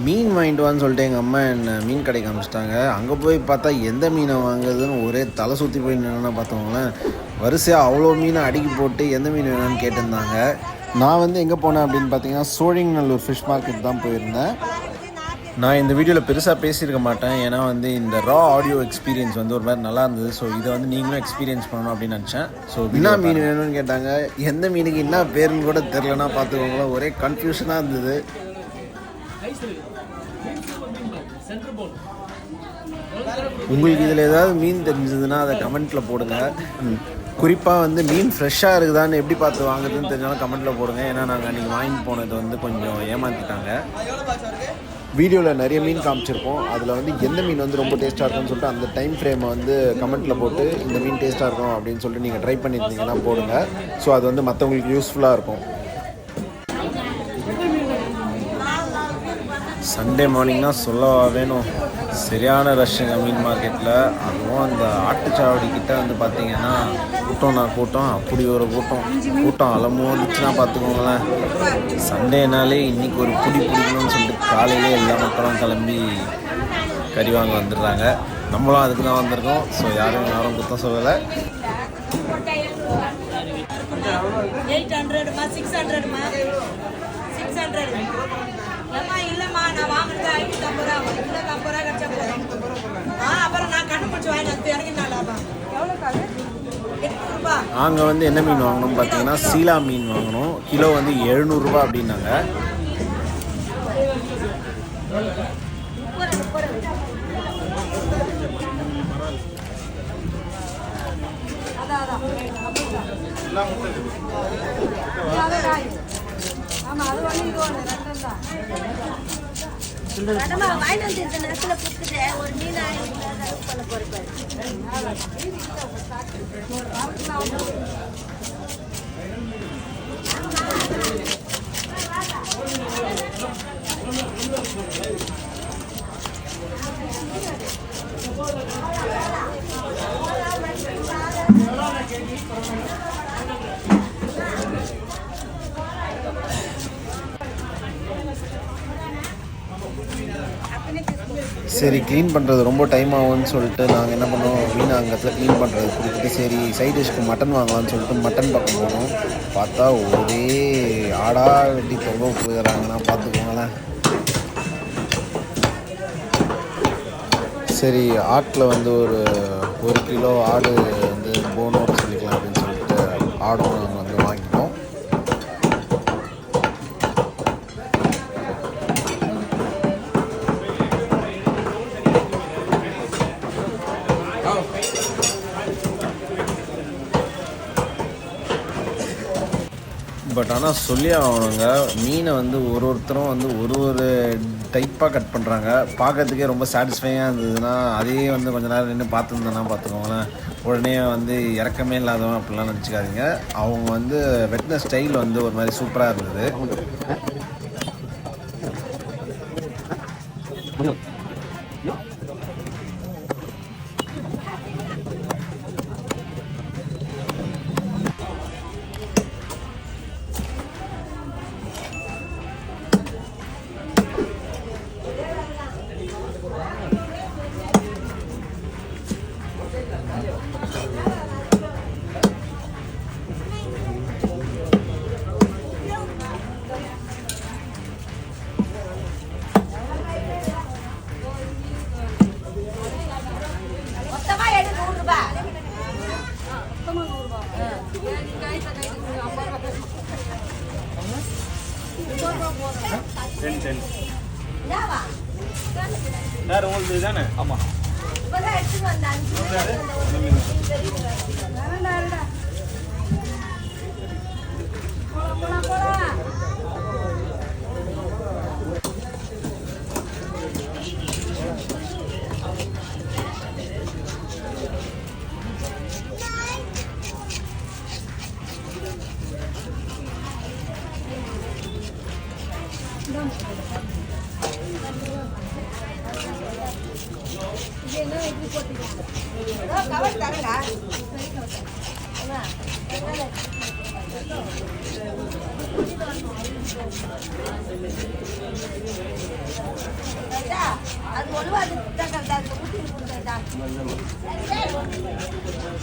மீன் வாங்கிட்டு வான்னு சொல்லிட்டு எங்கள் அம்மா என்னை மீன் கடைக்கு அனுப்பிச்சிட்டாங்க. அங்கே போய் பார்த்தா எந்த மீனை வாங்குறதுன்னு ஒரே தலை சுற்றி போய் நின்னா பார்த்துக்கோங்களேன். வரிசையாக அவ்வளோ மீனை அடுக்கி போட்டு எந்த மீன் வேணும்னு கேட்டிருந்தாங்க. நான் வந்து எங்கே போனேன் அப்படின்னு பார்த்தீங்கன்னா சோழிங்கநல்லூர் ஃபிஷ் மார்க்கெட் தான் போயிருந்தேன். நான் இந்த வீடியோவில் பெருசாக பேசியிருக்க மாட்டேன், ஏன்னா வந்து இந்த ரா ஆடியோ எக்ஸ்பீரியன்ஸ் வந்து ஒரு மாதிரி நல்லா இருந்தது. ஸோ இதை வந்து நீங்களும் எக்ஸ்பீரியன்ஸ் பண்ணணும் அப்படின்னு நினச்சேன். ஸோ என்ன மீன் வேணும்னு கேட்டாங்க. எந்த மீனுக்கு என்ன பேருன்னு கூட தெரிலனா பார்த்துக்கோங்களேன். ஒரே கன்ஃபியூஷனாக இருந்தது. உங்களுக்கு இதில் ஏதாவது மீன் தெரிஞ்சதுன்னா அதை கமெண்ட்டில் போடுங்க. குறிப்பாக வந்து மீன் ஃப்ரெஷ்ஷாக இருக்குதான்னு எப்படி பார்த்து வாங்குறதுன்னு தெரிஞ்சாலும் கமெண்ட்டில் போடுங்க. ஏன்னா நாங்கள் அன்றைக்கி வாங்கிட்டு போனது வந்து கொஞ்சம் ஏமாற்றிட்டாங்க. வீடியோவில் நிறைய மீன் காமிச்சிருப்போம். அதில் வந்து எந்த மீன் வந்து ரொம்ப டேஸ்ட்டாக இருக்கும்னு சொல்லிட்டு அந்த டைம் ஃப்ரேமை வந்து கமெண்ட்டில் போட்டு இந்த மீன் டேஸ்ட்டாக இருக்கும் அப்படின்னு சொல்லிட்டு நீங்கள் ட்ரை பண்ணியிருந்தீங்கன்னா போடுங்க. ஸோ அது வந்து மற்றவங்களுக்கு யூஸ்ஃபுல்லாக இருக்கும். சண்டே மார்னிங்னா சொல்லவா வேணும், சரியான ரஷ்ஷுங்க மீன் மார்க்கெட்டில். அதுவும் அந்த ஆட்டுச்சாவடிக்கிட்ட வந்து பார்த்திங்கன்னா கூட்டம் அப்படி ஒரு கூட்டம் அலமோ வந்துச்சுன்னா பார்த்துக்கோங்களேன். சண்டேனாலே இன்றைக்கி ஒரு பிடிக்கணும்னு சொல்லிட்டு காலையிலே எல்லா மக்களும் கிளம்பி கறி வாங்க வந்துடுறாங்க. நம்மளும் அதுக்கு தான் வந்திருக்கோம். ஸோ யாரும் குத்தம் சொல்லலை. 600 இல்லைம்மா, நான் வாங்குறது 550 ரூபா, 50 ரூபா கிடச்சா போதும். அப்புறம் நான் கண்டுபிடிச்சி வாங்கி எனக்கு என்ன லாபம்? எவ்வளோ காலு? 800 ரூபா. நாங்கள் வந்து என்ன மீன் வாங்கினோம் பார்த்தீங்கன்னா சீலா மீன் வாங்கினோம். கிலோ வந்து 700 ரூபா அப்படின்னாங்க. ஆமாம், அது ஒன்று இது ஒன்று ரெண்டும் தான். வாங்கிட்டு வந்து இந்த நேரத்தில் கொடுத்துட்டு ஒரு மீன் பண்ண போகிறேன். சரி, க்ளீன் பண்ணுறது ரொம்ப டைம் ஆகும்னு சொல்லிட்டு நாங்கள் என்ன பண்ணோம், மீன் அங்கத்தில் க்ளீன் பண்ணுறது கொடுத்துட்டு சரி சைட் டிஷ்க்கு மட்டன் வாங்கலாம்னு சொல்லிட்டு மட்டன் பக்கம் போனோம். பார்த்தா ஒரே ஆடாக வெட்டி தொங்க போயிடுறாங்கன்னா பார்த்துக்கோங்களேன். சரி, ஆட்டில் வந்து ஒரு கிலோ ஆடு வந்து போனோன்னு சொல்லிக்கலாம் அப்படின்னு சொல்லிட்டு ஆடும் நாங்கள் வந்து வாங்கிட்டோம். பட் ஆனால் சொல்லி ஆகணுங்க, மீனை வந்து ஒருத்தரும் வந்து ஒரு டைப்பாக கட் பண்ணுறாங்க. பார்க்கறதுக்கே ரொம்ப சாட்டிஸ்ஃபையாக இருந்ததுன்னா அதே வந்து கொஞ்சம் நேரம் நின்று பார்த்துருந்தேன்னா பார்த்துக்கோங்களேன். உடனே வந்து இறக்கமே இல்லாதவன் அப்படிலாம் நினச்சிக்காதீங்க. அவங்க வந்து வெட்டின ஸ்டைல் வந்து ஒரு மாதிரி சூப்பராக இருந்தது. சார் உங்களுக்கு தானே? ஆமாம். கவர் தரடா. அது ஒழுவா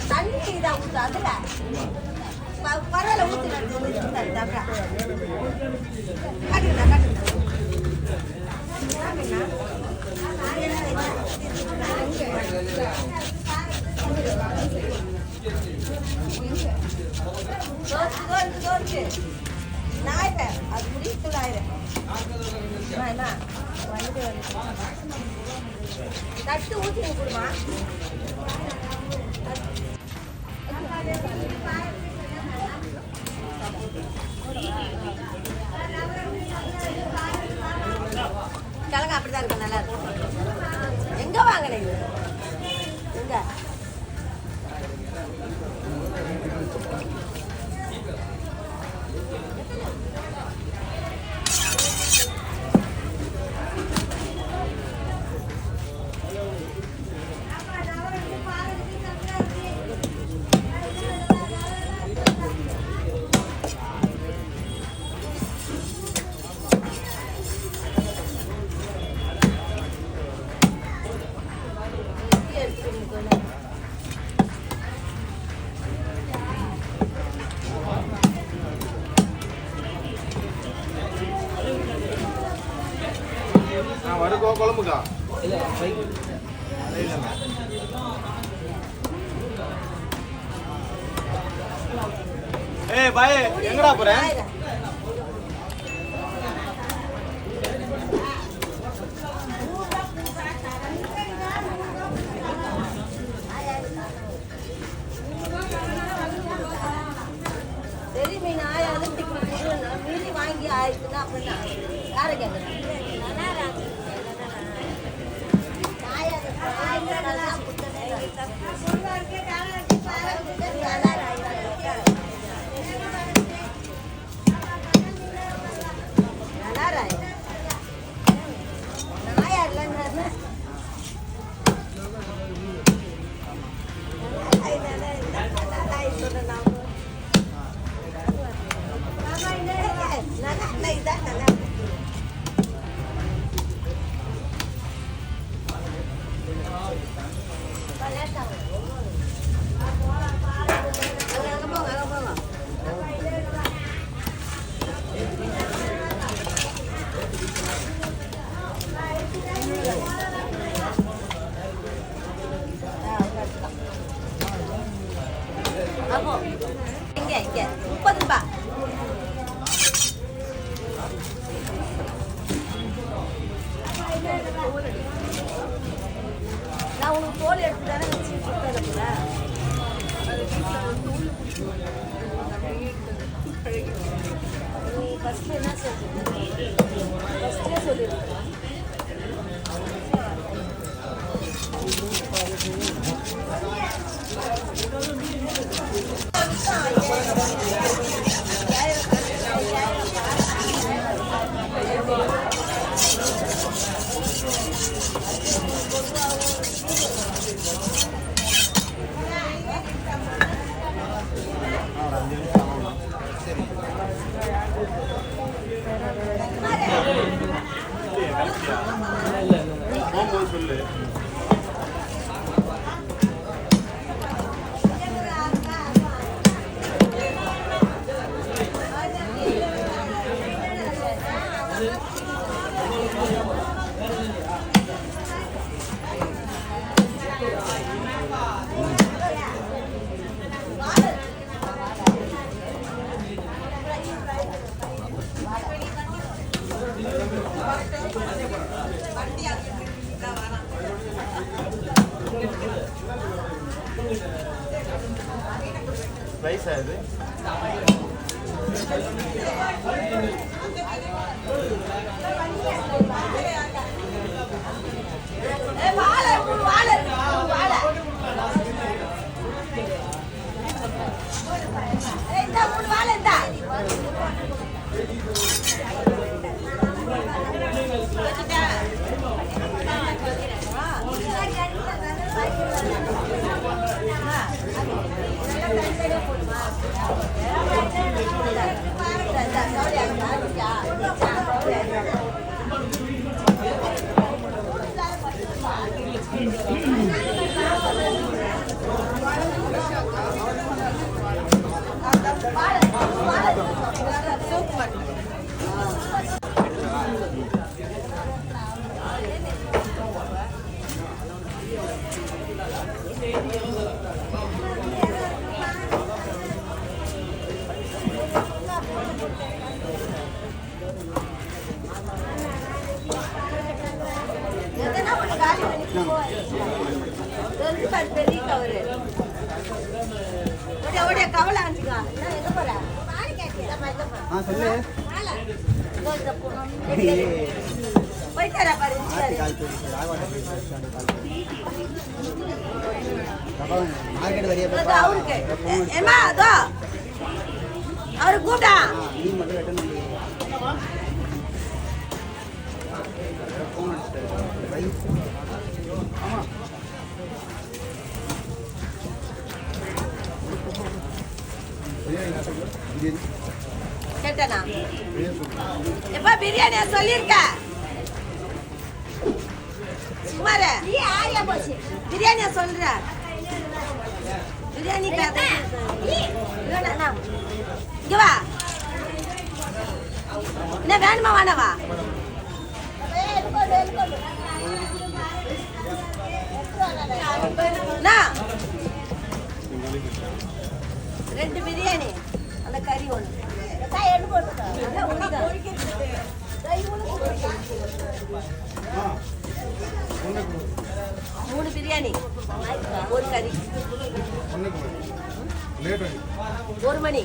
தண்ணி இதான் ஊற்று அதில் பரவாயில்ல ஊற்றி காட்டுங்க நாயிரம் அது முடித்து ஆயிரம் தட்டு ஊற்றி கொடுமா கிழங்கு அப்படிதான் இருக்கும் நல்லா இருக்கும் எங்க வாங்கினீங்க எங்க குழம்புக்கா ஏய் பாய் எங்கடா போற சரி மீன் ஆயாவது மீன் வாங்கி ஆயிடுச்சுன்னா அப்படின்னா யாரை கேட்குறேன் இங்க 30 ரூபாய் நான் உனக்கு தோல் எடுத்து தானே வச்சு கொடுத்தேன் நீ ஃபர்ஸ்ட் என்ன சொல்லிருக்க ஃபர்ஸ்டே சொல்லிருக்க ரைஸா இது பெரிய கவரு ஓடிய கவலை அனுப்பிக்கா எங்க போற சொல்லு போயிட்டாரா பாரு அவருக்கு ஏமா அதோ அவரு கூப்பிட்டா கேட்டனா எப்ப பிரியாணியா சொல்லிருக்க சுமார பிரியாணியா சொல்ற பிரியாணி இங்க வா என்ன வேணுமா வேணவா ரெண்டு பிரியாணி அந்த கறி ஒன்று மூணு பிரியாணி ஒரு கறி ஒரு மணி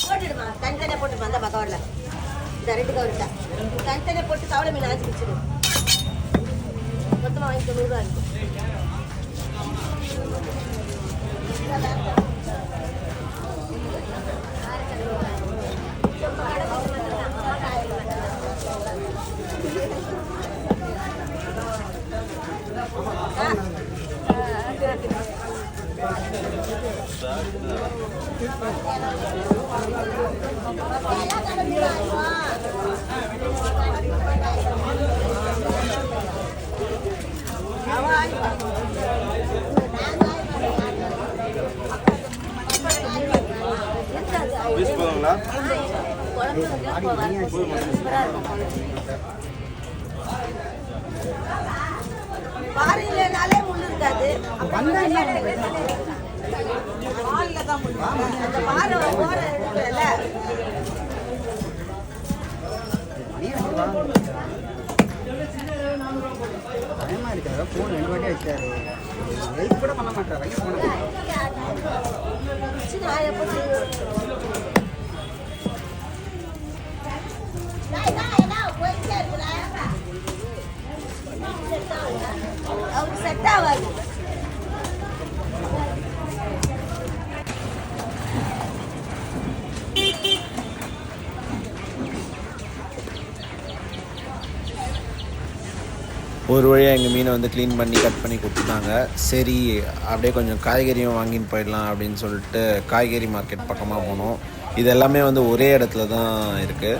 போட்டுடுமா தனித்தனியா போட்டுமா அந்த கவரில் இந்த ரெண்டு கவர்ட்டா தனித்தனியா போட்டு கவலை மீன் ஆச்சு வச்சிடும் மொத்தமாக வாங்கி 90 ரூபா பாறையிலனாலே முள்ளு இருக்காது பாறை ஓர இருக்குல்ல பயமா இருக்கிறதா போன் 2 வாட்டி வச்சாரு வெயிட் கூட பண்ண மாட்டாரு நான் எப்போ அவருக்கு செட் ஆகாது ஒரு வழியாக எங்கள் மீனை வந்து க்ளீன் பண்ணி கட் பண்ணி கொடுத்துட்டாங்க. சரி அப்படியே கொஞ்சம் காய்கறியும் வாங்கின்னு போயிடலாம் அப்படின்னு சொல்லிட்டு காய்கறி மார்க்கெட் பக்கமாக போனோம். இது எல்லாமே வந்து ஒரே இடத்துல தான் இருக்குது.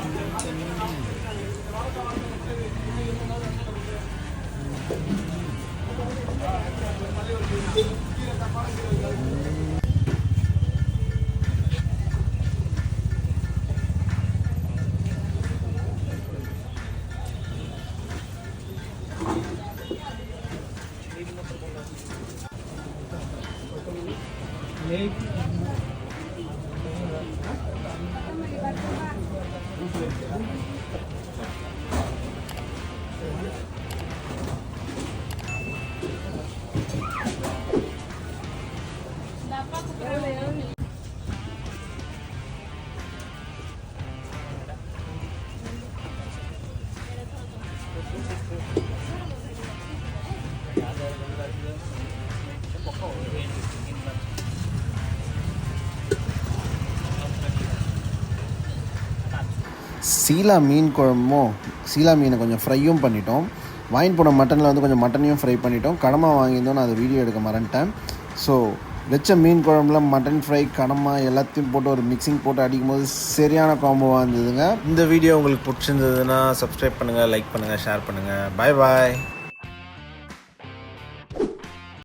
சீலா மீன் குழம்பும் சீலா மீனை கொஞ்சம் ஃப்ரையும் பண்ணிட்டோம். வாங்கிட்டு போன மட்டனில் வந்து கொஞ்சம் மட்டனையும் ஃப்ரை பண்ணிட்டோம். கடமா வாங்கியிருந்தோம், நான் அதை வீடியோ எடுக்க மறந்துட்டேன். ஸோ வச்ச மீன் குழம்புல மட்டன் ஃப்ரை கடமா எல்லாத்தையும் போட்டு ஒரு மிக்சிங் போட்டு அடிக்கும் போது சரியான காம்போவாக இருந்ததுங்க. இந்த வீடியோ உங்களுக்கு பிடிச்சிருந்ததுன்னா சப்ஸ்கிரைப் பண்ணுங்கள், லைக் பண்ணுங்கள், ஷேர் பண்ணுங்கள். பாய் பாய்.